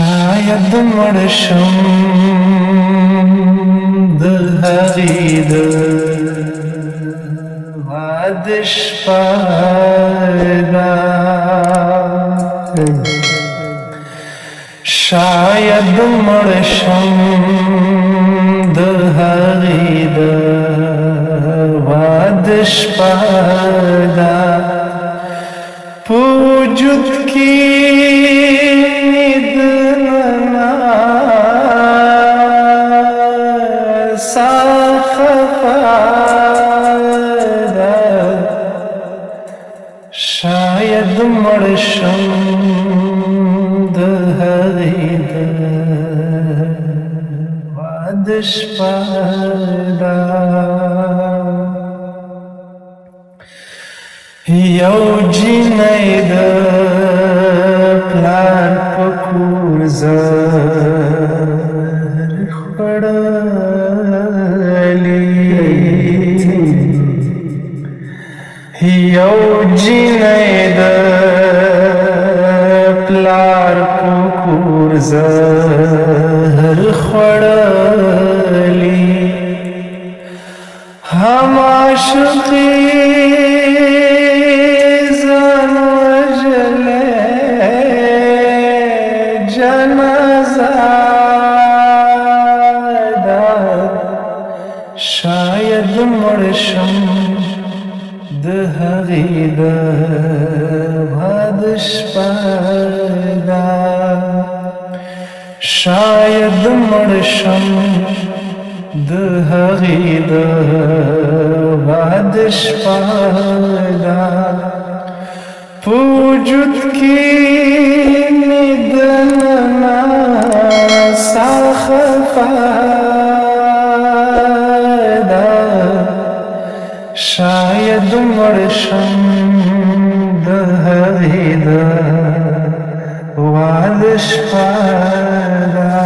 شاید مړ شم د هغې د واده شپه ده شاید مړ شم د هغې د واده شپه ده په وجود کې شاید مړ شم د هغې د واده شپه ده یو جینۍ د پلار په کور زهر خوړلی یو جینۍ د پلار په کور زهر خوړلی هم عاشقې ځان وژلی جنازه ده شاید مړ شم د هغې د واده شپه ده شاید مړ شم د هغې د واده شپه ده په وجود کې مې دننه ساه خفه ده شاید مړ شم د هغې د واده شپه ده